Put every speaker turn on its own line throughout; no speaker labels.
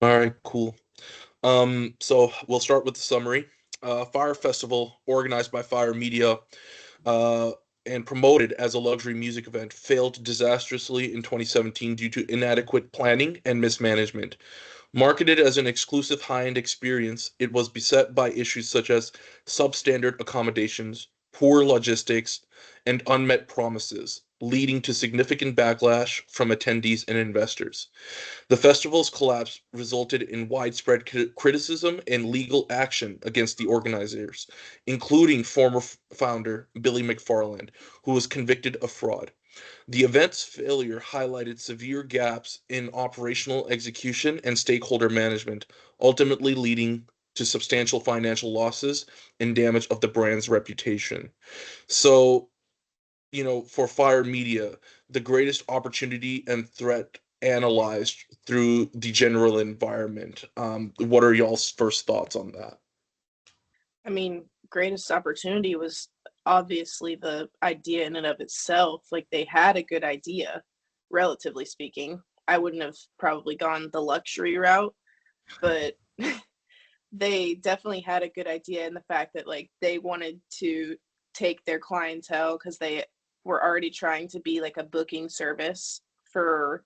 All right, cool. So we'll start with the summary. Fire Festival, organized by Fire Media, uh, and promoted as a luxury music event, failed disastrously in 2017 due to inadequate planning and mismanagement. Marketed as an exclusive high-end experience, it was beset by issues such as substandard accommodations, poor logistics, and unmet promises, leading to significant backlash from attendees and investors. The festival's collapse resulted in widespread criticism and legal action against the organizers, including former founder Billy McFarland, who was convicted of fraud. The event's failure highlighted severe gaps in operational execution and stakeholder management, ultimately leading to substantial financial losses and damage of the brand's reputation. So, for Fire Media, the greatest opportunity and threat analyzed through the general environment. What are y'all's first thoughts on that?
I mean, greatest opportunity was obviously the idea in and of itself. Like they had a good idea, relatively speaking. I wouldn't have probably gone the luxury route, but they definitely had a good idea in the fact that like they wanted to take their clientele because they were already trying to be like a booking service for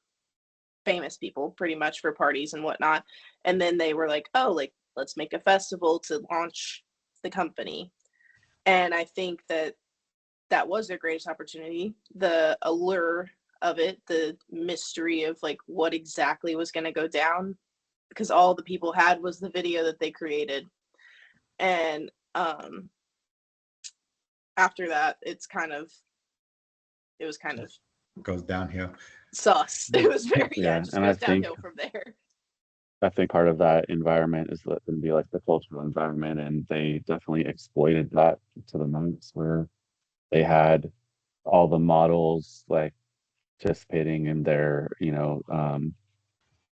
famous people pretty much for parties and whatnot. And then they were like, oh, like let's make a festival to launch the company. And I think that that was their greatest opportunity. The allure of it, the mystery of like what exactly was going to go down, because all the people had was the video that they created. And after that, it was kind of
Just goes downhill.
sus. It was very, yeah, it
Yeah,
just
and I
goes
think
downhill from there.
I think part of that environment is going to be like the cultural environment, and they definitely exploited that to the max, where they had all the models like participating in their,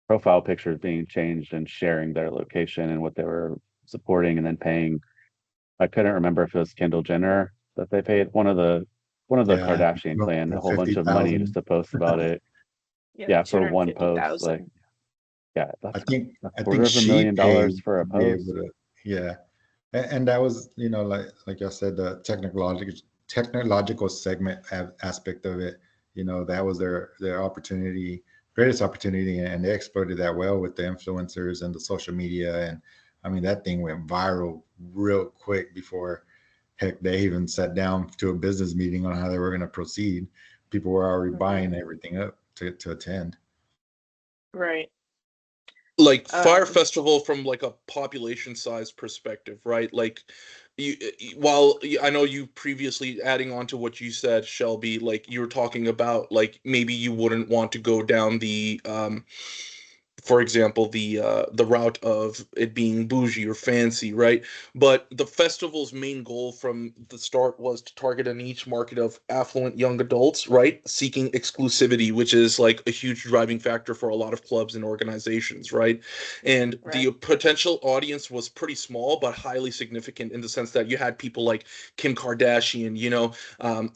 profile pictures being changed and sharing their location and what they were supporting, and then paying. I couldn't remember if it was Kendall Jenner that they paid one of the
Yeah,
Kardashian
well,
clan a
for
whole bunch of money just
50,000.
to post about it.
Yeah,
Yeah,
two
for
hundred
one
fifty
post, like
thousand.
yeah,
I
that's
think
a
I
quarter
think
of a
she
million dollars
paid
for
to
a
be able
post.
to, yeah. And that was, like I said, the technological segment aspect of it. That was their opportunity, greatest opportunity, and they exploited that well with the influencers and the social media. And I mean, that thing went viral real quick before heck they even sat down to a business meeting on how they were going to proceed. People were already
Mm-hmm.
buying everything up to attend.
Right.
Like Fire
Um,
Festival from like a population size perspective, right? Like while I know you previously adding on to what you said, Shelby, like you were talking about like maybe you wouldn't want to go down the for example, the route of it being bougie or fancy, right? But the festival's main goal from the start was to target a niche market of affluent young adults, right? Seeking exclusivity, which is like a huge driving factor for a lot of clubs and organizations, right? And
right.
the potential audience was pretty small, but highly significant in the sense that you had people like Kim Kardashian,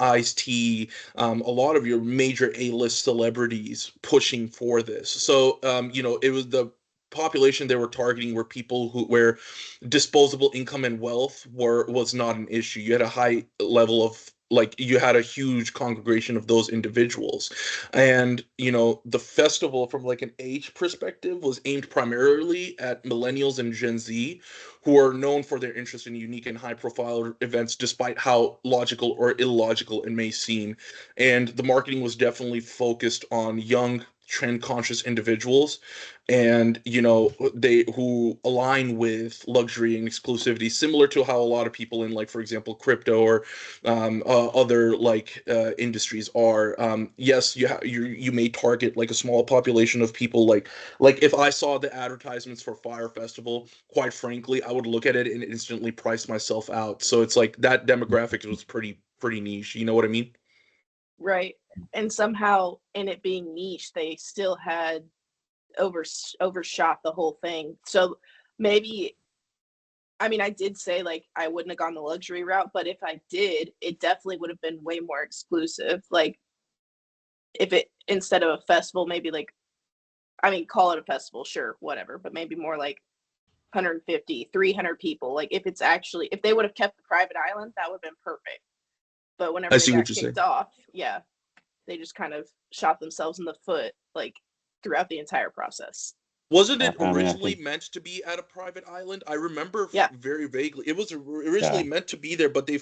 Ice T, a lot of your major A-list celebrities pushing for this. So, it was the population they were targeting were people where disposable income and wealth was not an issue. You had a high level of like you had a huge congregation of those individuals, and the festival from like an age perspective was aimed primarily at millennials and Gen Z, who are known for their interest in unique and high profile events despite how logical or illogical it may seem. And the marketing was definitely focused on young trend conscious individuals, and they who align with luxury and exclusivity, similar to how a lot of people in, like, for example, crypto or other like industries are. Yes, you may target like a small population of people, like if I saw the advertisements for Fire Festival, quite frankly I would look at it and instantly price myself out. So it's like that demographic was pretty niche, you know what I mean?
Right. And somehow in it being niche, they still had over overshot the whole thing. So maybe, I mean, I did say like I wouldn't have gone the luxury route, but if I did, it definitely would have been way more exclusive. Like if it, instead of a festival, maybe like I mean, call it a festival, sure, whatever, but maybe more like 150, 300 people. Like if they would have kept the private island, that would have been perfect. But
I
whenever they
see
got
what you're saying.
kicked off, yeah, they just kind of shot themselves in the foot like throughout the entire process.
Wasn't it
I mean, I
originally
think,
meant to be at a private island? I remember
Yeah.
very vaguely. It was originally
yeah,
meant to be there, but they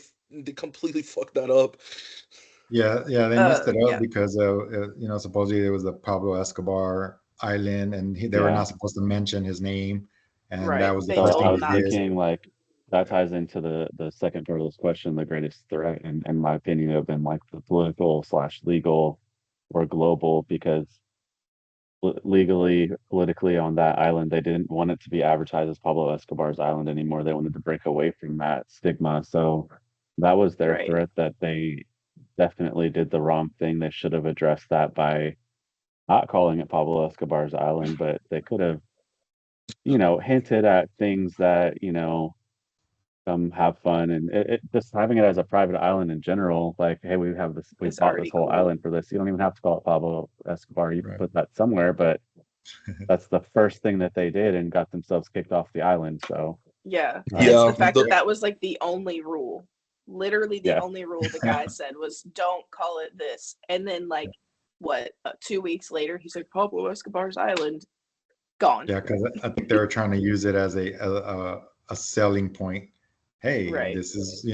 completely fucked that up.
Yeah, yeah, they messed it up
Yeah,
because supposedly it was the Pablo Escobar island, and they were
yeah.
not supposed to mention his name, and that
right.
was the
They
So
first
told
I
thing
them
they
was
not
did.
thinking
to.
like that ties into the second part of this question. The greatest threat, in my opinion, have been like the political slash legal or global, because legally, politically on that island, they didn't want it to be advertised as Pablo Escobar's island anymore. They wanted to break away from that stigma. So that was their
Right.
threat, that they definitely did the wrong thing. They should have addressed that by not calling it Pablo Escobar's island, but they could have, hinted at things that, come have fun, and just having it as a private island in general. Like, hey, we
It's
bought this
already
whole
cool.
island for this. You don't even have to call it Pablo Escobar. You can
Right.
put that somewhere, but that's the first thing that they did and got themselves kicked off the island. So,
Yeah. And it's
Yeah,
the fact that
the,
that was like the only rule. Literally the
yeah,
only rule the guy said was don't call it this. And then like what, 2 weeks later he's like Pablo Escobar's island gone.
Yeah, because I think they were trying to use it as a selling point. Hey,
Right.
this is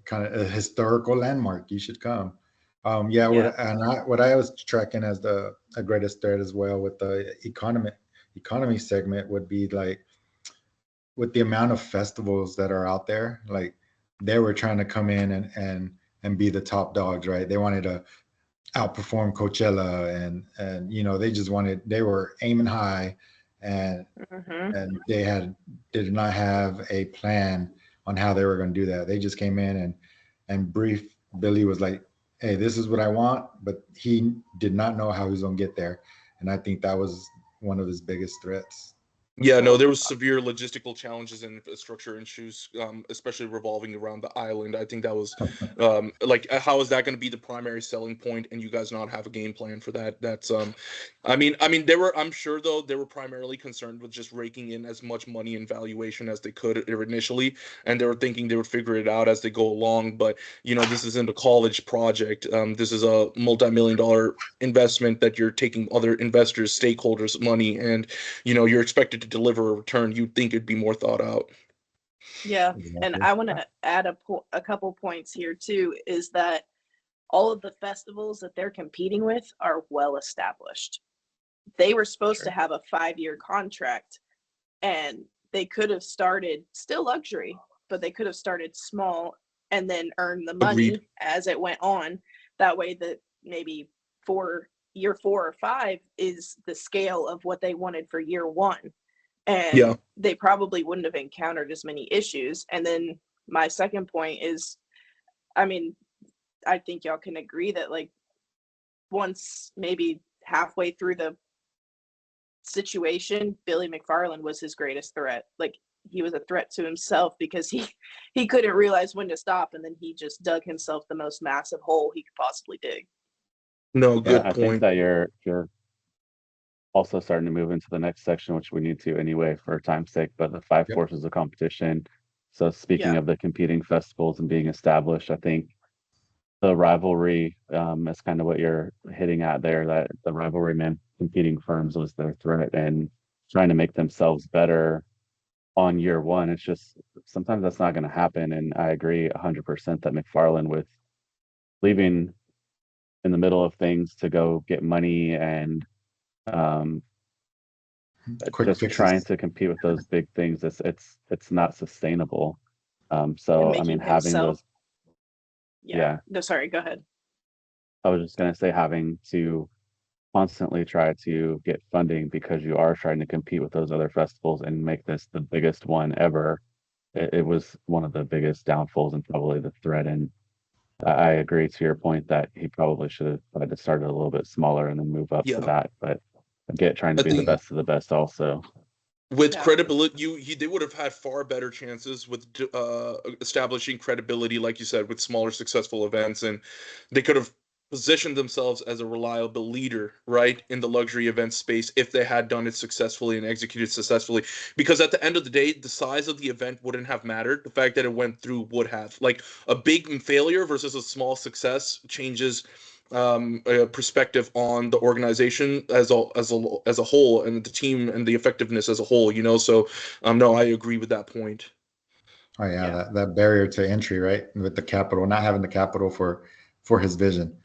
kind of a historical landmark. You should come. Yeah,
Yeah.
what I was tracking as the greatest threat as well with the economy segment would be like with the amount of festivals that are out there. Like they were trying to come in and be the top dogs, right? They wanted to outperform Coachella, and they were aiming high, and
Hmm.
they did not have a plan on how they were going to do that. They just came in and brief Billy was like, hey, this is what I want, but he did not know how he was going to get there, and I think that was one of his biggest threats.
Yeah, no,
Well,
there was severe logistical challenges and infrastructure issues, especially revolving around the island. I think that was, how is that going to be the primary selling point, and you guys not have a game plan for that? I mean, I'm sure though they were primarily concerned with just raking in as much money and valuation as they could initially, and they were thinking they would figure it out as they go along. But this isn't a college project. This is a multi-million-dollar investment that you're taking other investors, stakeholders' money, and you're expected to deliver a return. You'd think it'd be more thought out.
yeah. And
Exactly.
I want to add a couple points here too, is that all of the festivals that they're competing with are well established. They were supposed to
sure.
have a 5-year contract, and they could have started still luxury, but they could have started small and then earned the
Agreed.
money as it went on. That way that maybe year 4 or 5 is the scale of what they wanted for year 1. And
Yeah.
they probably wouldn't have encountered as many issues. And then my second point is, I mean, I think y'all can agree that like once maybe halfway through the situation, Billy McFarland was his greatest threat. Like he was a threat to himself because he couldn't realize when to stop, and then he just dug himself the most massive hole he could possibly dig.
No,
Yeah,
good
I think
point.
that you're also starting to move into the next section, which we need to anyway for time's sake, but the five
Yep.
forces of competition. So speaking
Yeah.
of the competing festivals and being established, I think the rivalry is kind of what you're hitting at there, that the rivalry man competing firms was their threat, and trying to make themselves better on year one. It's just sometimes that's not going to happen. And I agree 100% that McFarland, with leaving in the middle of things to go get money and um,
Quick
just trying
fixes.
to compete with those big things, it's not sustainable.
And
So I mean,
making
having
himself,
those,
yeah.
yeah,
No, sorry, go ahead.
I was just gonna say, having to constantly try to get funding because you are trying to compete with those other festivals and make this the biggest one ever. It was one of the biggest downfalls and probably the threat. And I agree to your point that he probably should have tried to start it a little bit smaller and then move up to
Yeah.
that. But again, trying to
I
be the
think
best of the best also.
with
Yeah.
credibility, they would have had far better chances with establishing credibility, like you said, with smaller successful events, and they could have positioned themselves as a reliable leader, right, in the luxury event space if they had done it successfully and executed successfully. Because at the end of the day, the size of the event wouldn't have mattered. The fact that it went through would have. Like a big failure versus a small success changes a perspective on the organization as a whole and the team and the effectiveness as a whole. So no, I agree with that point.
Oh yeah,
Yeah.
that barrier to entry, right? With the capital, not having the capital for his vision,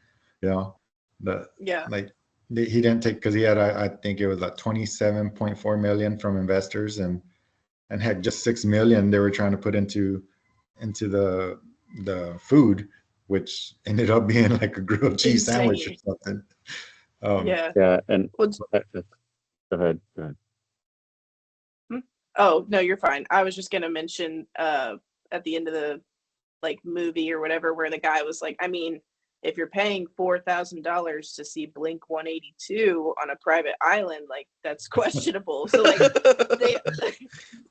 you know, the
Yeah.
like he didn't take because he had I think it was like 27.4 million from investors and heck just 6 million they were trying to put into the food, which ended up being like a grilled cheese sandwich or
Insane.
something. Um,
Yeah.
Yeah, and
Well,
go ahead. Go ahead.
oh, no, you're fine. I was just gonna mention at the end of the like movie or whatever where the guy was like, I mean, if you're paying $4,000 to see Blink 182 on a private island, like that's questionable. So like they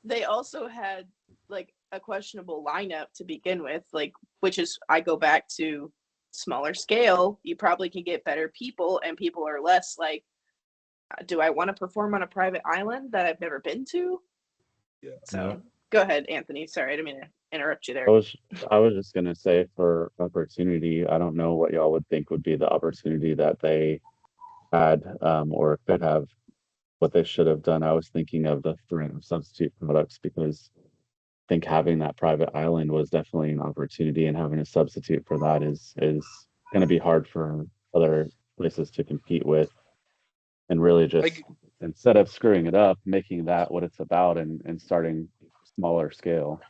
they also had like a questionable lineup to begin with, like which is I go back to smaller scale, you probably can get better people and people are less like, do I want to perform on a private island that I've never been to?
Yeah.
yeah.
So go ahead, Anthony. Sorry, I didn't mean to interrupt you
I
there.
was I was just gonna say for opportunity, I don't know what y'all would think would be the opportunity that they had or could have what they should have done. I was thinking of the threat of substitute products because I think having that private island was definitely an opportunity, and having a substitute for that is going to be hard for other places to compete with, and really just
I
instead of screwing it up, making that what it's about and starting smaller scale.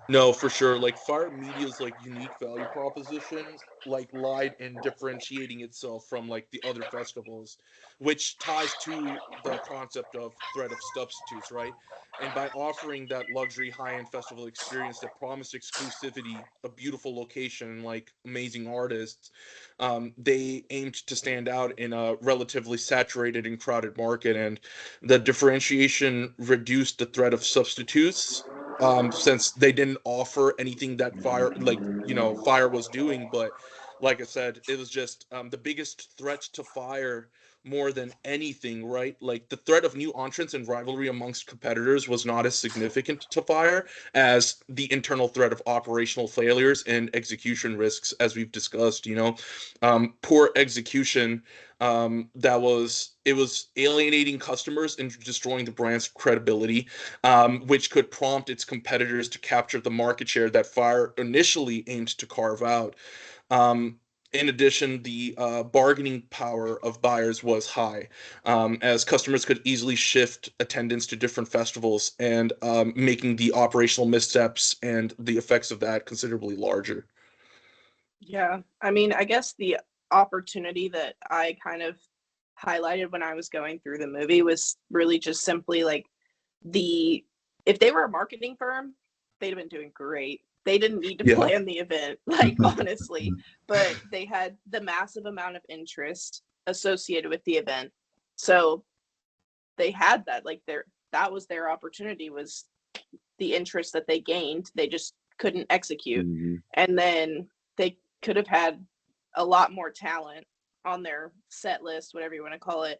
No, for sure. Like Fire Media's like unique value proposition, like lied in differentiating itself from like the other festivals, which ties to the concept of threat of substitutes, right? And by offering that luxury high-end festival experience that promised exclusivity, a beautiful location, and like amazing artists, they aimed to stand out in a relatively saturated and crowded market. And the differentiation reduced the threat of substitutes since they didn't offer anything that Fire was doing. But like I said, it was just the biggest threat to Fire more than anything, right? Like the threat of new entrants and rivalry amongst competitors was not as significant to Fire as the internal threat of operational failures and execution risks, as we've discussed. Poor execution, it was alienating customers and destroying the brand's credibility, which could prompt its competitors to capture the market share that Fire initially aimed to carve out. Um, in addition, the bargaining power of buyers was high, as customers could easily shift attendance to different festivals and making the operational missteps and the effects of that considerably larger.
Yeah. I mean, I guess the opportunity that I kind of highlighted when I was going through the movie was really just simply like the if they were a marketing firm, they'd have been doing great. They didn't need to
Yeah.
plan the event, like honestly, but they had the massive amount of interest associated with the event. So they had that like that was their opportunity was the interest that they gained. They just couldn't execute.
Mhm.
And then they could have had a lot more talent on their set list, whatever you want to call it.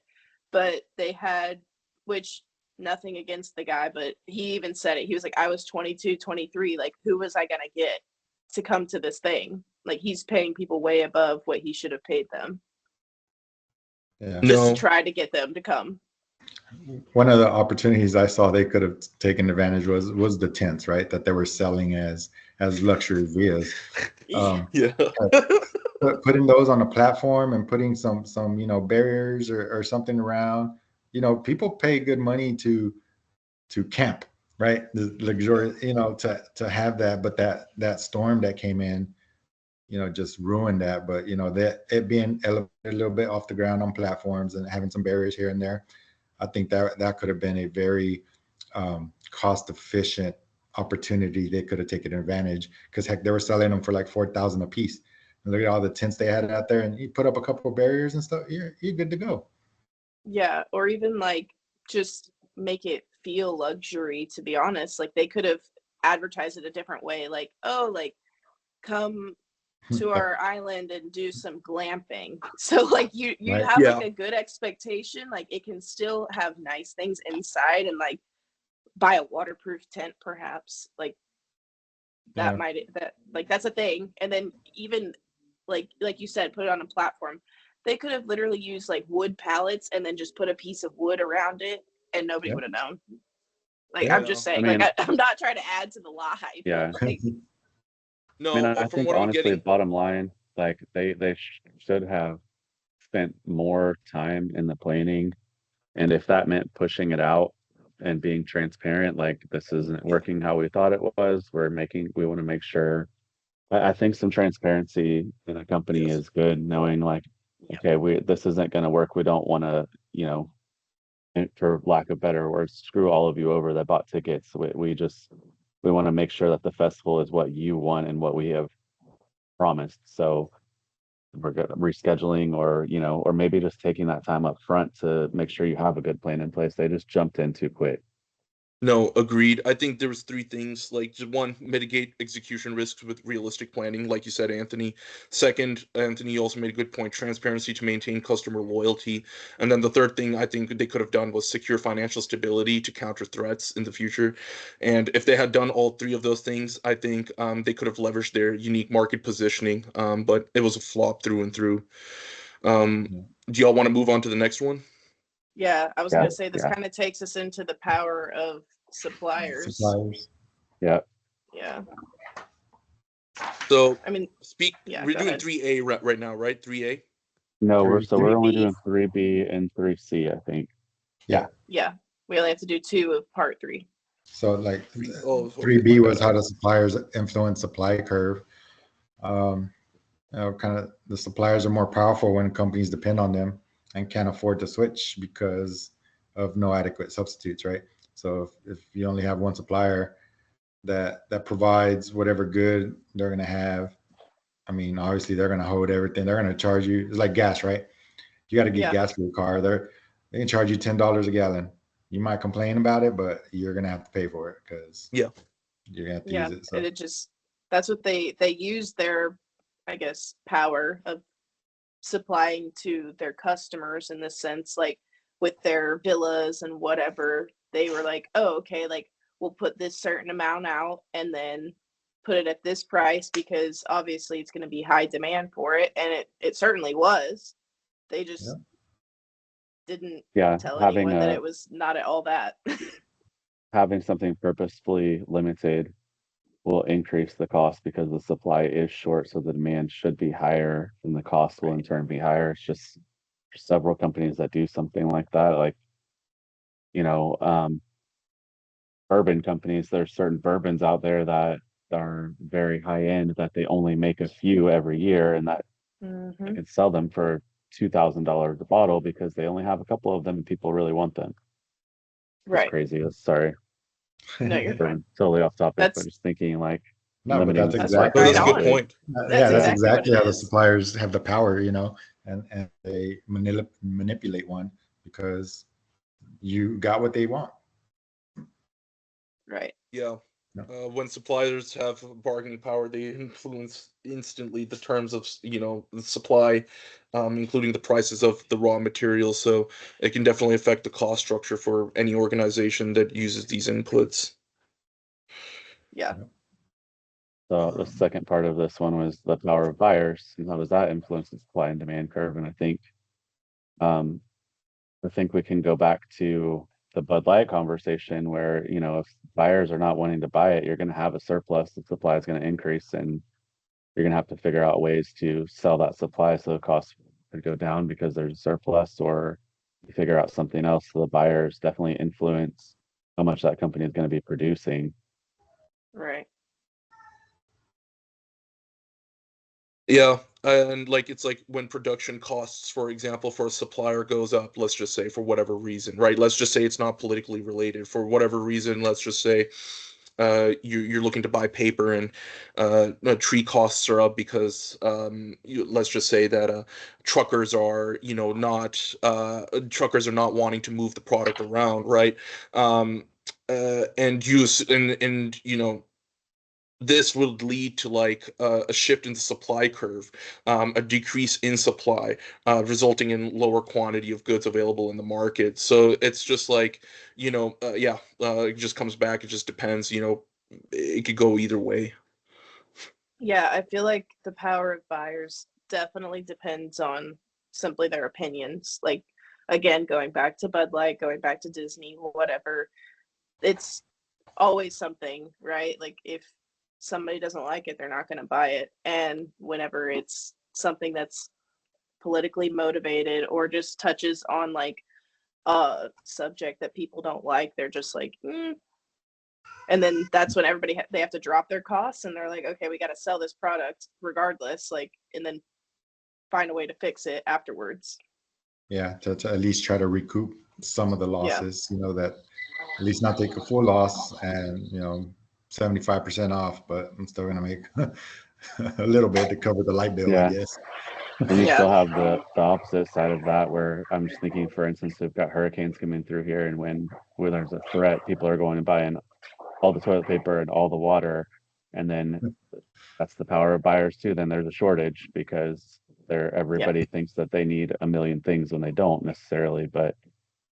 But they had, which nothing against the guy, but he even said it. He was like, I was 22, 23. Like, who was I going to get to come to this thing? Like, he's paying people way above what he should have paid them
Yeah.
just to
No.
try to get them to come.
One of the opportunities I saw they could have taken advantage was the tents, right? That they were selling as luxury villas. Um,
Yeah.
putting those on a platform and putting some barriers or something around. People pay good money to camp, right? The luxurious, to have that, but that storm that came in, just ruined that. But that it being elevated a little bit off the ground on platforms and having some barriers here and there, I think that could have been a very cost efficient opportunity. They could have taken advantage because heck, they were selling them for like 4,000 a piece. And look at all the tents they had out there, and you put up a couple of barriers and stuff. You're good to go.
Yeah, or even like just make it feel luxury, to be honest. Like they could have advertised it a different way, like, oh, like come to our island and do some glamping. So like you
Right.
have
Yeah.
like a good expectation, like it can still have nice things inside, and like buy a waterproof tent perhaps. Like that
Yeah.
might that like that's a thing. And then even like you said, put it on a platform. They could have literally used like wood pallets and then just put a piece of wood around it and nobody
Yeah.
would have known. Like
Yeah.
I'm just saying,
I mean-
like I'm not trying to add to the lie,
Yeah.
but like
No,
I mean, I
from
think
what I'm
honestly,
getting,
bottom line, like they should have spent more time in the planning, and if that meant pushing it out and being transparent, like this isn't working how we thought it was, we want to make sure. I think some transparency in a company
yes.
is good, knowing like,
Yep.
okay, this isn't going to work. We don't want to, for lack of better words, screw all of you over that bought tickets. We want to make sure that the festival is what you want and what we have promised. So we're rescheduling, or maybe just taking that time up front to make sure you have a good plan in place. They just jumped in too quick.
No, agreed. I think there was three things. Like, just one, mitigate execution risks with realistic planning, like you said, Anthony. Second, Anthony, you also made a good point, transparency to maintain customer loyalty. And then the third thing I think they could have done was secure financial stability to counter threats in the future. And if they had done all three of those things, I think they could have leveraged their unique market positioning. But it was a flop through and through. Do y'all want to move on to the next one?
yeah, I was
Yeah,
gonna say this
yeah.
kind of takes us into the power of suppliers.
Suppliers.
Yeah.
Yeah.
So
I mean, yeah,
we're
go
doing
ahead.
3A right now, right? 3A?
No, we're only
3B.
doing 3B and 3C, I think.
Yeah. We only have to do 2 of part 3.
So like
Oh, okay,
3B
my
was
bad.
how the suppliers influence supply curve. Kind of the suppliers are more powerful when companies depend on them and can't afford to switch because of no adequate substitutes, right? So if you only have one supplier that provides whatever good they're going to have, I mean, obviously they're going to hold everything. They're going to charge you. It's like gas, right? You got to get
Yeah.
gas for your car. They can charge you $10 a gallon. You might complain about it, but you're going to have to pay for it because
Yeah.
you're going to have to
Yeah.
use it. So
And it just that's what they use their, I guess, power of supplying to their customers in this sense, like with their villas and whatever. They were like, oh, okay, like we'll put this certain amount out and then put it at this price because obviously it's going to be high demand for it, and it certainly was. They just didn't
Yeah,
tell
having
anyone that it was not at all that.
having something purposefully limited will increase the cost because the supply is short, so the demand should be higher and the cost will in turn be higher. It's just several companies that do something like that, like you know, bourbon companies. There's certain bourbons out there that are very high end that they only make a few every year, and that they
Mhm.
can sell them for $2,000 a bottle because they only have a couple of them and people really want them. It's
Right.
crazy. Sorry,
No, you're
we're
fine.
totally off topic, but
That's
just thinking like
no, but
limiting
that's
the
That's
supply.
exactly
right
That's a good
on.
point.
That's
yeah, that's
exactly what
exactly
it
how the
is.
suppliers have the power, and they manipulate one because you got what they want.
Right.
Yeah.
Yeah.
When suppliers have bargaining power, they influence instantly the terms of, the supply, including the prices of the raw materials. So it can definitely affect the cost structure for any organization that uses these inputs.
Yeah.
So the second part of this one was the power of buyers and how does that influence the supply and demand curve? And um, I think we can go back to the Bud Light conversation where, if buyers are not wanting to buy it, you're going to have a surplus, the supply is going to increase, and you're going to have to figure out ways to sell that supply so the cost could go down because there's a surplus, or you figure out something else. So the buyers definitely influence how much that company is going to be producing.
Right.
Yeah, and like it's like when production costs, for example, for a supplier goes up, let's just say for whatever reason, right? Let's just say it's not politically related. For whatever reason, let's just say you're looking to buy paper and tree costs are up because let's just say that truckers are not wanting to move the product around, right? And use and this would lead to like a shift in the supply curve, a decrease in supply, resulting in lower quantity of goods available in the market. So it's just like, yeah, it just comes back. It just depends. It could go either way.
Yeah, I feel like the power of buyers definitely depends on simply their opinions. Like, again, going back to Bud Light, going back to Disney, whatever, it's always something, right? Like, if somebody doesn't like it, they're not going to buy it. And whenever it's something that's politically motivated or just touches on like a subject that people don't like, they're just like, and then that's when everybody they have to drop their costs, and they're like, okay, we got to sell this product regardless, like, and then find a way to fix it afterwards.
Yeah, to at least try to recoup some of the
Yeah.
losses, that at least not take a full loss and, 75% off, but I'm still gonna make a little bit to cover the light bill, I
Yeah.
guess.
And you
Yeah.
still have the opposite side of that, where I'm just thinking, for instance, we've got hurricanes coming through here, and when there's a threat, people are going and buying all the toilet paper and all the water, and then that's the power of buyers too. Then there's a shortage because everybody thinks that they need a million things when they don't necessarily, but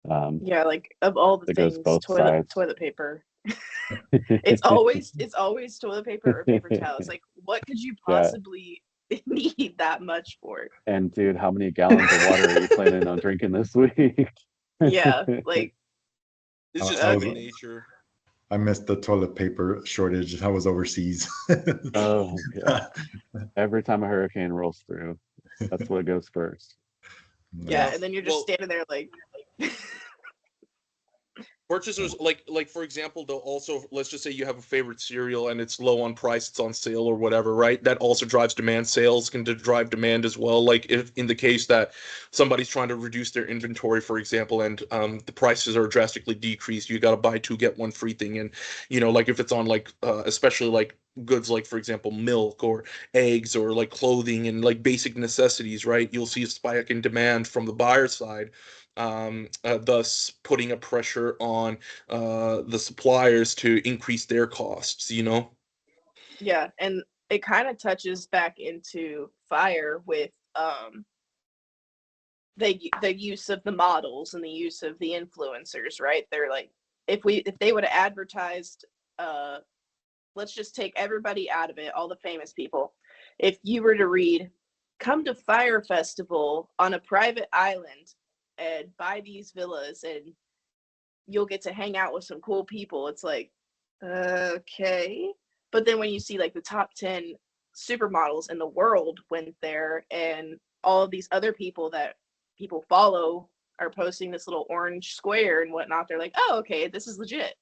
Yeah, like of all the
it goes
things,
both sides.
toilet paper. It's always toilet paper or paper towels. Like, what could you
Yeah.
possibly need that much for?
And dude, how many gallons of water are you planning on drinking this week?
Yeah, like,
It's just
I
human
okay.
nature.
I missed the toilet paper shortage. I was overseas.
Oh yeah. Every time a hurricane rolls through, that's what goes first.
Yeah,
Yeah.
and then you're just
Well,
standing there like,
purchasers like for example, they'll also, let's just say you have a favorite cereal and it's low on price, it's on sale or whatever, right? That also drives demand. Sales can drive demand as well. Like if in the case that somebody's trying to reduce their inventory, for example, and the prices are drastically decreased, you got to buy two get one free thing. And like if it's on like especially like goods like for example milk or eggs or like clothing and like basic necessities, right? You'll see a spike in demand from the buyer side, thus putting a pressure on the suppliers to increase their costs.
yeah, and it kind of touches back into fire with the use of the models and the use of the influencers, right? They're like, if they would have advertised, let's just take everybody out of it, all the famous people. If you were to read, come to Fire Festival on a private island and buy these villas and you'll get to hang out with some cool people, it's like, okay. But then when you see like the top 10 supermodels in the world went there, and all of these other people that people follow are posting this little orange square and whatnot, they're like, oh, okay, this is legit.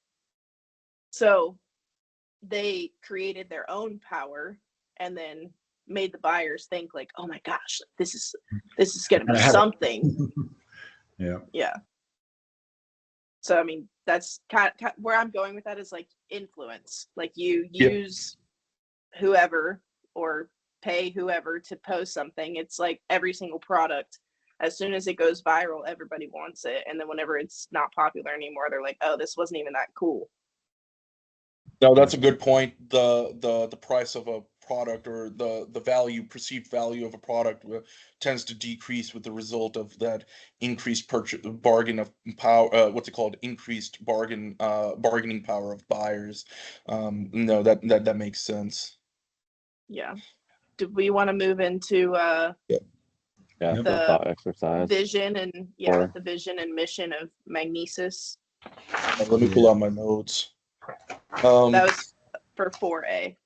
So they created their own power and then made the buyers think like, oh my gosh, this is gonna be something.
Yeah.
Yeah. So I mean, that's kind of where I'm going with that, is like influence. Like, you use whoever or pay whoever to post something. It's like every single product. As soon as it goes viral, everybody wants it, and then whenever it's not popular anymore, they're like, "Oh, this wasn't even that cool."
No, that's a good point. The price of a product, or the value, perceived value of a product, tends to decrease with the result of that increased purchase bargain of power. What's it called? Increased bargaining power of buyers. No, that makes sense.
Yeah. Do we want to move into
Yeah.
Yeah,
Yep.
the
the
thought exercise.
vision and
Or
the vision and mission of Magnesis?
Let me pull out my notes.
That was for 4A.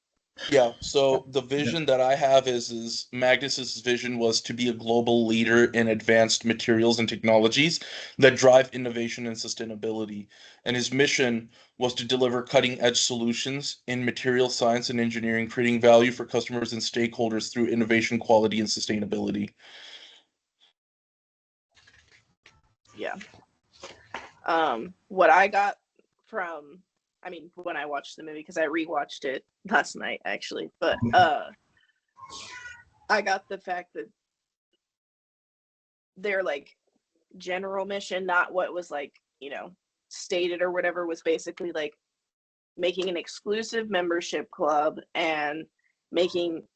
Yeah, so the
Yeah.
vision that I have is Magnus's vision was to be a global leader in advanced materials and technologies that drive innovation and sustainability. And his mission was to deliver cutting-edge solutions in material science and engineering, creating value for customers and stakeholders through innovation, quality, and sustainability.
Yeah. What I got from, I mean, when I watched the movie, because I rewatched it last night actually, but I got the fact that their like general mission, not what was like, stated or whatever, was basically like, making an exclusive membership club and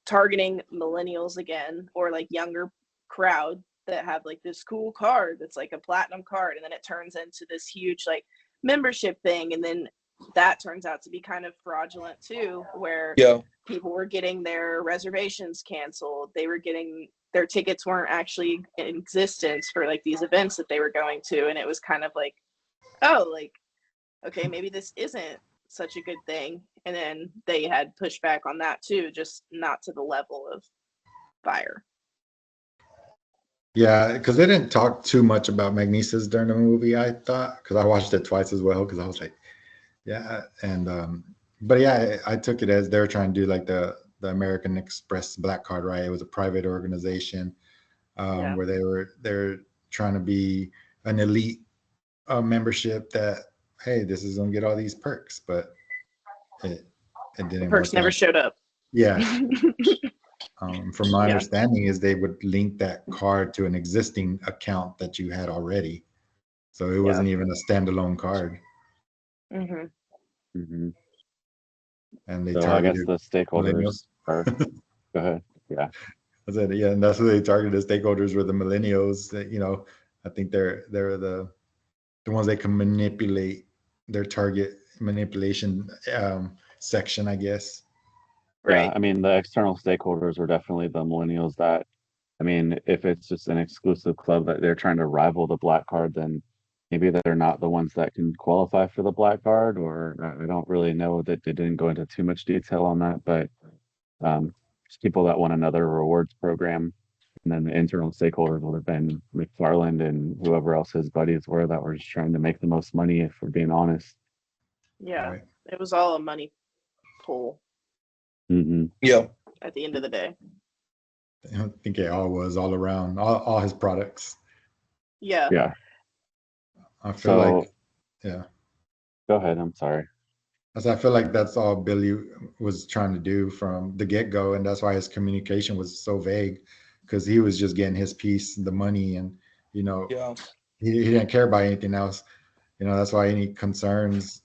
targeting millennials again, or like younger crowd that have like this cool card that's like a platinum card, and then it turns into this huge like membership thing, and then that turns out to be kind of fraudulent too, where
Yeah.
people were getting their reservations canceled, they were getting their tickets weren't actually in existence for like these events that they were going to, and it was kind of like, oh, like, okay, maybe this isn't such a good thing. And then they had pushback on that too, just not to the level of Fire.
Yeah, because they didn't talk too much about Magnesis during the movie, I thought, because I watched it twice as well, because I was like, yeah. And but yeah, I took it as they were trying to do like the American Express Black Card, right? It was a private organization
Yeah.
where they're trying to be an elite membership that, hey, this is gonna get all these perks, but it
The
didn't
perks
work
never
out.
showed up.
Yeah. From my
Yeah.
understanding is they would link that card to an existing account that you had already. So it wasn't even a standalone card.
Mm-hmm.
Mm-hmm.
And they
So I guess
targeted
the
millennials.
stakeholders are, go ahead. Yeah.
I said, yeah, and that's who they targeted. The stakeholders were the millennials that, I think they're the ones that can manipulate their target manipulation section, I guess.
Right.
Yeah. I mean, the external stakeholders are definitely the millennials that, I mean, if it's just an exclusive club that they're trying to rival the black card, then maybe they're not the ones that can qualify for the black card, or I don't really know that they didn't go into too much detail on that, but just people that want another rewards program. And then the internal stakeholders would have been McFarland and whoever else his buddies were that were just trying to make the most money, if we're being honest.
Yeah.
Right.
It was all a money pull
Mm-hmm.
Yeah.
at the end of the day.
I think it all was all around, all his products.
Yeah.
Yeah.
I feel
So
like, yeah.
go ahead. I'm sorry.
I feel like that's all Billy was trying to do from the get-go, and that's why his communication was so vague, because he was just getting his piece, the money, and
Yeah.
he didn't care about anything else. That's why any concerns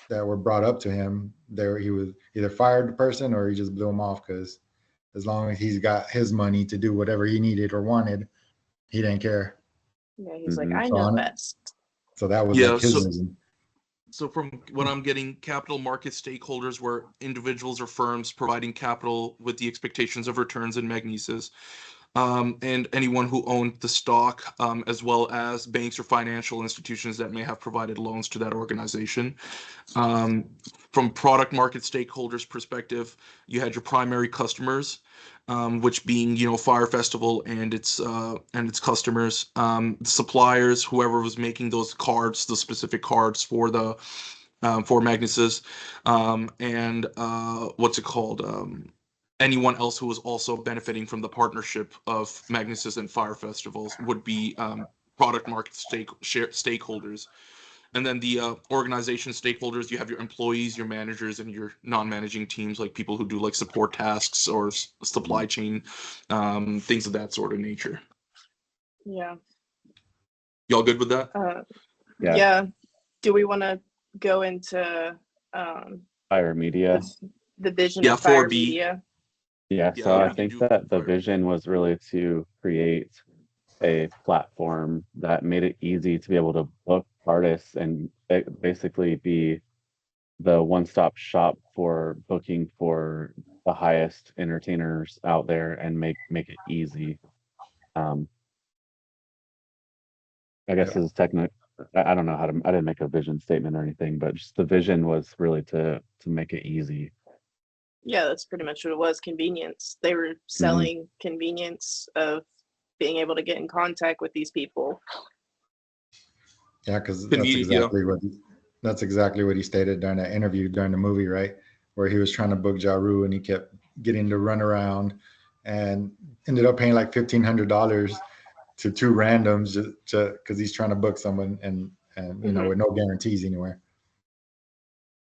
that were brought up to him, he was either fired the person or he just blew him off, because as long as he's got his money to do whatever he needed or wanted, he didn't care.
Yeah. He's like,
Mhm.
I
So
know
on it.
best.
So that was
Yeah,
like his
so-
reason.
So from what I'm getting, capital market stakeholders were individuals or firms providing capital with the expectations of returns in Magnesis, and anyone who owned the stock, as well as banks or financial institutions that may have provided loans to that organization. From product market stakeholders perspective, you had your primary customers, which being Fire Festival and its customers, suppliers, whoever was making those cards, the specific cards for the for Magnuses, and what's it called? Anyone else who was also benefiting from the partnership of Magnuses and Fire Festivals would be product market stakeholders. And then the organization stakeholders, you have your employees, your managers, and your non-managing teams, like people who do like support tasks or supply chain, things of that sort of nature.
Yeah.
Y'all good with that?
Yeah.
Yeah. Do we want to go into
Fire Media.
the vision
Yeah,
of Fire
4B.
Media?
Yeah.
Yeah,
So
we
I
can
think
do
that the
Fire.
vision was really to create a platform that made it easy to be able to book artists and basically be the one-stop shop for booking for the highest entertainers out there and make it easy. I guess
Yeah.
as technical, I don't know how to. I didn't make a vision statement or anything, but just the vision was really to make it easy.
Yeah, that's pretty much what it was. Convenience. They were selling convenience of being able to get in contact with these people.
Yeah, because
Convenient, yeah.
That's exactly what he stated during that interview during the movie, right? Where he was trying to book Ja Rule and he kept getting to run around and ended up paying like $1,500 to two randoms just because he's trying to book someone and with no guarantees anywhere.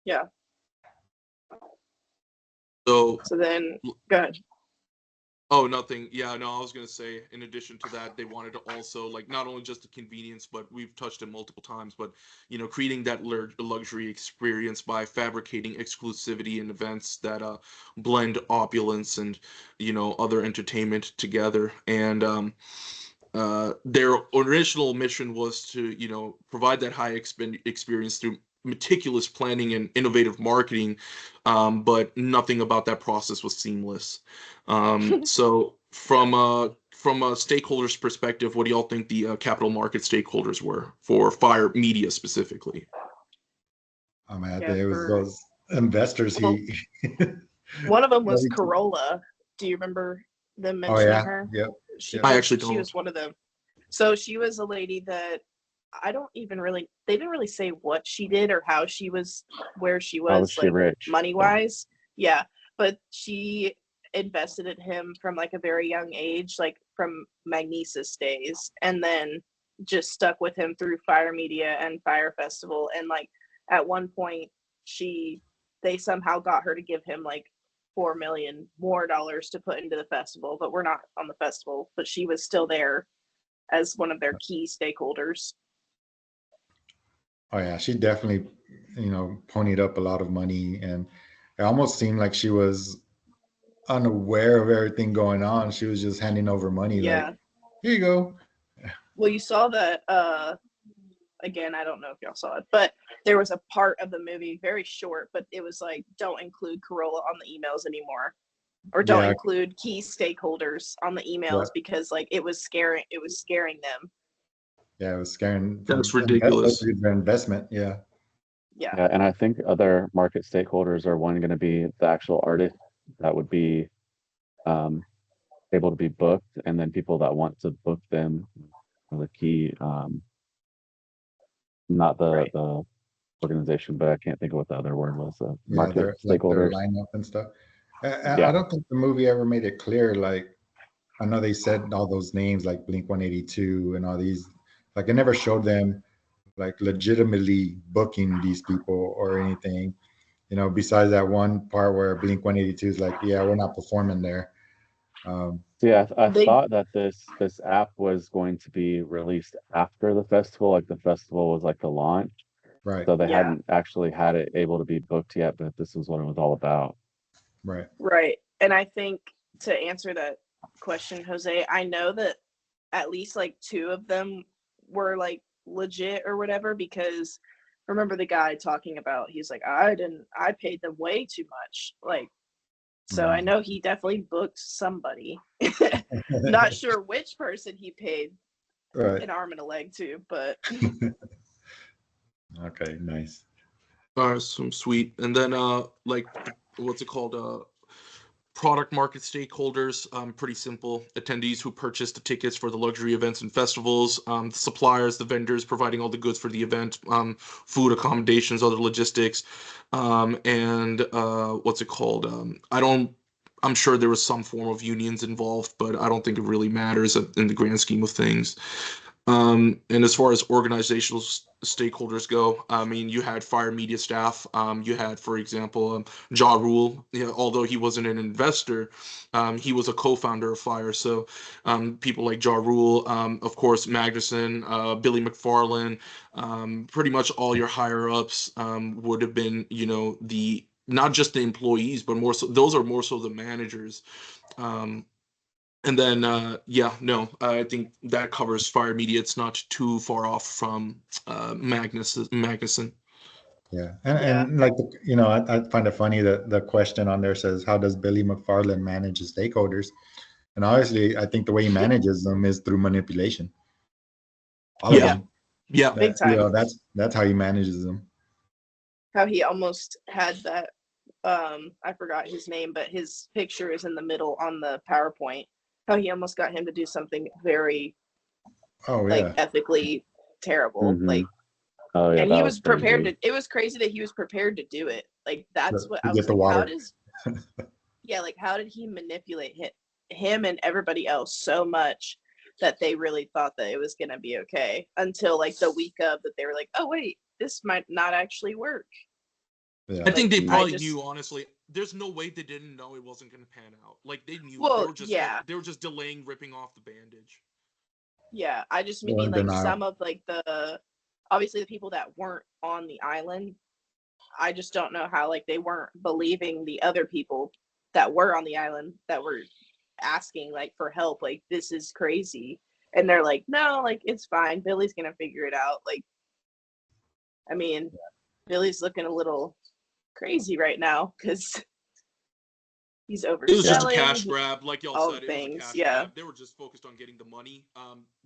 Yeah.
So
So then, go ahead.
Oh, nothing. Yeah, no, I was gonna say, in addition to that, they wanted to also, like, not only just the convenience, but we've touched it multiple times, but creating that luxury experience by fabricating exclusivity and events that blend opulence and other entertainment together. And their original mission was to provide that high experience through meticulous planning and innovative marketing, but nothing about that process was seamless. So from a stakeholders perspective, what do y'all think the capital market stakeholders were for Fire Media specifically?
I mean, I
Yeah,
think it was
for
those investors
well,
he.
one of them was Corolla. Do you remember them
Oh
mentioning
yeah,
her?
yep,
She
yep.
I
was
actually
she
don't.
was one of them. So she was a lady that I don't even really they didn't really say what she did or how she was where she
How was
was
she
like
rich?
money wise. Yeah. But she invested in him from like a very young age, like from Magnesis days, and then just stuck with him through Fire Media and Fire Festival. And like at one point they somehow got her to give him like 4 million more dollars to put into the festival, but we're not on the festival, but she was still there as one of their key stakeholders.
Oh yeah, she definitely, ponied up a lot of money, and it almost seemed like she was unaware of everything going on. She was just handing over money, like,
Yeah.
here you go.
Well, you saw that again, I don't know if y'all saw it, but there was a part of the movie, very short, but it was like, don't include Corolla on the emails anymore. Or don't
Yeah,
include key stakeholders on the
yeah,
emails because like it was scaring them.
yeah. It was scaring
That's
from
ridiculous.
their investment. Yeah,
Yeah.
Yeah, and I think other market stakeholders are one going to be the actual artist that would be um, able to be booked, and then people that want to book them are the key, not
Right.
the organization, but I can't think of what the other word was.
yeah.
Market
Their
stakeholders.
lineup and stuff. I
Yeah,
don't think the movie ever made it clear. Like, I know they said all those names like Blink 182 and all these. Like, it never showed them like legitimately booking these people or anything. Besides that one part where Blink 182 is like, yeah, we're not performing there. Um,
so yeah, I
They
thought that this app was going to be released after the festival, like the festival was like the launch,
right,
so they
yeah,
hadn't actually had it able to be booked yet, but this was what it was all about.
right.
right. And I think to answer that question, Jose, I know that at least like two of them were like legit or whatever, because remember the guy talking about he's like, I paid them way too much. Like, so I
Mm.
know he definitely booked somebody. Not sure which person he paid
Right.
an arm and a leg to, but
Okay, nice.
Some sweet. And then like what's it called? Product market stakeholders, pretty simple. Attendees who purchase the tickets for the luxury events and festivals, the suppliers, the vendors providing all the goods for the event, food, accommodations, other logistics, and what's it called? I'm sure there was some form of unions involved, but I don't think it really matters in the grand scheme of things. And as far as organizational stakeholders go, I mean, you had Fire Media staff. You had, for example, Ja Rule. Although he wasn't an investor, he was a co-founder of Fire. So people like Ja Rule, of course, Magnuson, Billy McFarland, pretty much all your higher ups would have been, the not just the employees, but more so those are more so the managers. Um, and then, yeah, no, I think that covers Fire Media. It's not too far off from Magnuson.
Yeah,
yeah.
and like I find it funny that the question on there says, "How does Billy McFarland manage his stakeholders?" And honestly, I think the way he manages them is through manipulation. All of
Yeah,
Yeah,
them.
yeah,
big time.
That's how he manages them.
How he almost had that I forgot his name, but his picture is in the middle on the PowerPoint. How he almost got him to do something very
Oh
like
yeah,
ethically terrible.
Hmm.
Like,
Oh yeah,
and
that
he
was
was prepared
crazy.
to it was crazy that he was prepared to do it. Like that's what
to
I
get
was
the
like, how
water.
does yeah, like how did he manipulate him and everybody else so much that they really thought that it was gonna be okay until like the week of that they were like, oh wait, this might not actually work.
I
Yeah,
think
Like
they
I
Mm.
probably
just
knew, honestly. there's no way they didn't know it wasn't going to pan out. Like they knew.
Well, yeah.
They were just delaying ripping off the bandage.
Yeah, I just
Or
mean
in
like
denial.
some of like obviously the people that weren't on the island. I just don't know how like they weren't believing the other people that were on the island that were asking like for help. Like this is crazy, and they're like, no, like it's fine. Billy's gonna figure it out. Like, I mean, Billy's looking a little crazy right now because he's overselling.
It was just a cash grab, like y'all
all
said. It
things,
was a cash
yeah.
grab. They were just focused on getting the money.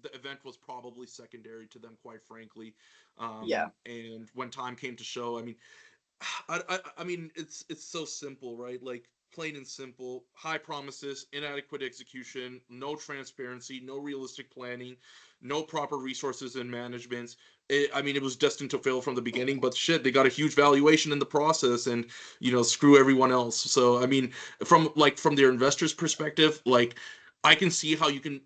The event was probably secondary to them, quite frankly.
Yeah.
And when time came to show, I mean, I mean, it's so simple, right? Like plain and simple. High promises, inadequate execution, no transparency, no realistic planning, no proper resources and management. I mean, it was destined to fail from the beginning. But shit, they got a huge valuation in the process, and screw everyone else. So I mean, from their investors' perspective, like I can see how you can.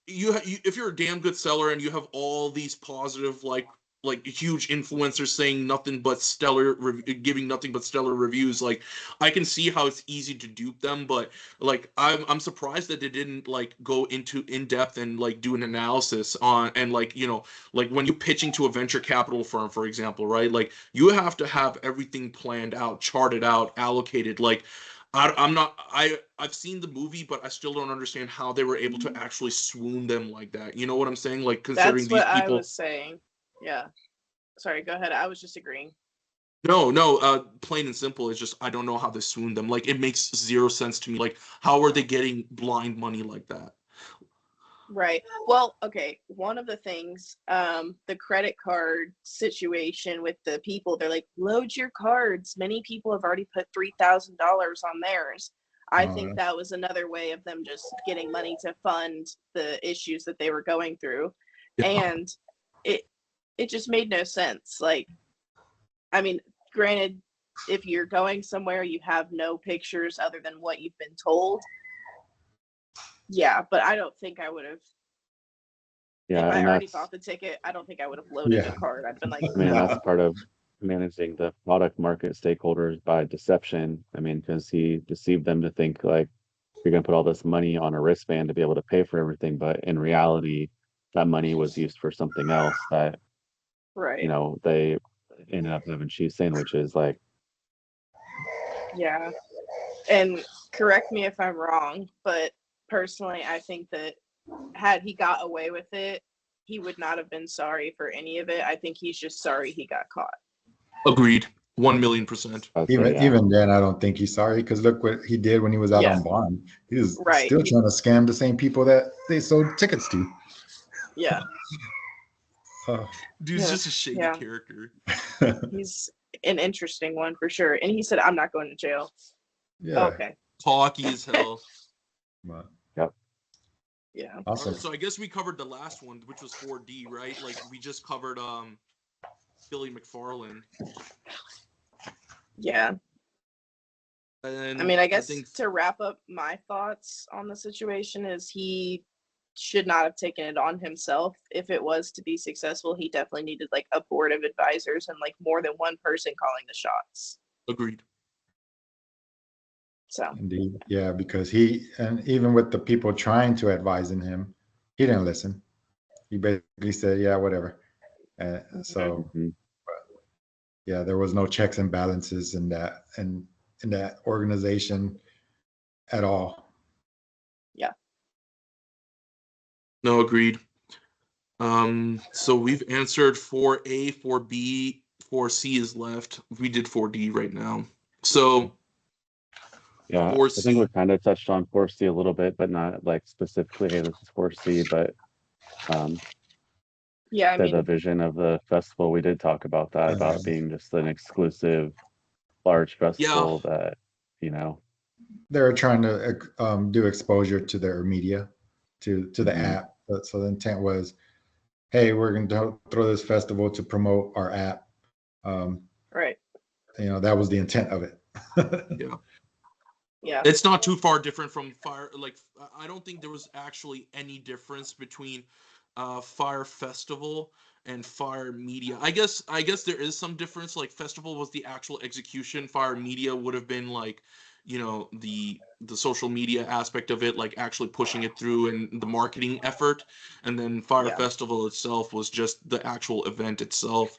You if you're a damn good seller and you have all these positive like huge influencers saying nothing but giving nothing but stellar reviews, like I can see how it's easy to dupe them. But like I'm surprised that they didn't like go into in depth and like do an analysis on, and like like when you're pitching to a venture capital firm, for example, right? Like you have to have everything planned out, charted out, allocated. Like I've seen the movie, but I still don't understand how they were able to actually swoon them like that. You know what I'm saying? Like considering
That's what
these people.
I was saying. Yeah. Sorry, go ahead. I was just agreeing.
No, plain and simple. It's just I don't know how they swooned them. Like it makes zero sense to me. Like how are they getting blind money like that?
Right. Well, okay. One of the things, the credit card situation with the people, they're like, load your cards. Many people have already put $3,000 on theirs. I think that was another way of them just getting money to fund the issues that they were going through.
Yeah.
And it just made no sense. Like, I mean, granted, if you're going somewhere, you have no pictures other than what you've been told. Yeah, but I don't think I would have.
Yeah,
if I
and
already
that's,
bought the ticket, I don't think I would have loaded
Yeah.
a card. I've been like,
I mean,
no.
that's part of managing the product market stakeholders by deception. I mean, because he deceived them to think like you're going to put all this money on a wristband to be able to pay for everything, but in reality, that money was used for something else that,
Right.
they ended up having cheese sandwiches. Like,
Yeah. And correct me if I'm wrong, but personally, I think that had he got away with it, he would not have been sorry for any of it. I think he's just sorry he got caught.
Agreed. 1,000,000%.
I'd say,
Even
yeah.
even then, I don't think he's sorry, because look what he did when he was out
Yeah.
on bond. He was
Right.
still trying to scam the same people that they sold tickets to.
Yeah.
Dude's
Yeah.
just a shady
Yeah.
character.
He's an interesting one for sure. And he said, I'm not going to jail.
Yeah.
Okay.
Cocky as hell.
But
Yeah.
awesome.
Alright, so I guess we covered the last one, which was 4D, right? Like we just covered Billy McFarland.
Yeah.
And
I mean, I guess
think
to wrap up my thoughts on the situation is he should not have taken it on himself. If it was to be successful, he definitely needed like a board of advisors and like more than one person calling the shots.
agreed.
So
Indeed. Yeah, because and even with the people trying to advise him, he didn't listen. He basically said, yeah, whatever. So
Mhm.
yeah, there was no checks and balances in that in that organization at all.
No, agreed. So we've answered 4A, 4B, 4C is left. We did 4D right now. So
Yeah, I
4C.
think we kind of touched on 4C a little bit, but not like specifically, hey, this is 4C, but
yeah, I
the
mean,
vision of the festival, we did talk about that, about being just an exclusive large festival that,
They're trying to do exposure to their media, to the
Mhm.
app. So the intent was, hey, we're going to throw this festival to promote our app.
right.
That was the intent of it.
Yeah.
Yeah.
It's not too far different from Fire. Like, I don't think there was actually any difference between Fire Festival and Fire Media. I guess there is some difference. Like Festival was the actual execution. Fire Media would have been like, the social media aspect of it, like actually pushing it through and the marketing effort. And then Fire
Yeah.
Festival itself was just the actual event itself.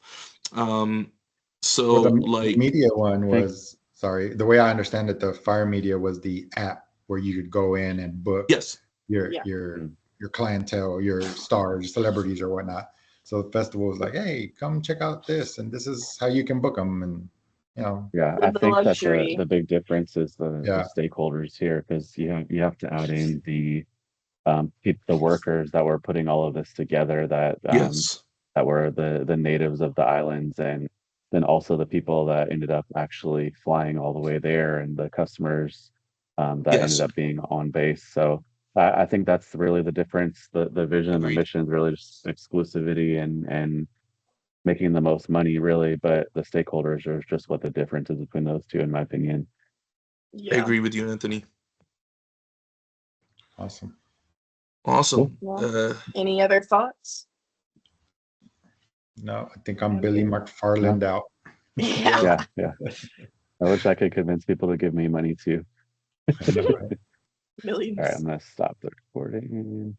Um
Well,
so
the
like
media one
I think
was, sorry, the way I understand it, the Fire Media was the app where you could go in and book
yes.
your
Yeah.
your your clientele, your stars, celebrities, or whatnot. So the festival was like, hey, come check out this, and this is how you can book them, and you know,
Yeah, I
With the
think that the
luxury.
big difference is the
yeah,
stakeholders here, because you have to add in the workers that were putting all of this together,
Yes.
that were the natives of the islands, and then also the people that ended up actually flying all the way there, and the customers that ended
Yes.
up being on base. So I think that's really the difference. The vision and the
Agreed.
mission is really just exclusivity and making the most money, really. But the stakeholders are just what the difference is between those two, in my opinion.
I
Yeah.
agree with you, Anthony.
awesome.
Awesome.
Well, any other thoughts?
No, I think I'm
I'm
Billy
good.
McFarland out.
Yeah.
Yeah. I wish I could convince people to give me money too.
I know, right?
All right, I'm
Millions.
gonna stop the recording.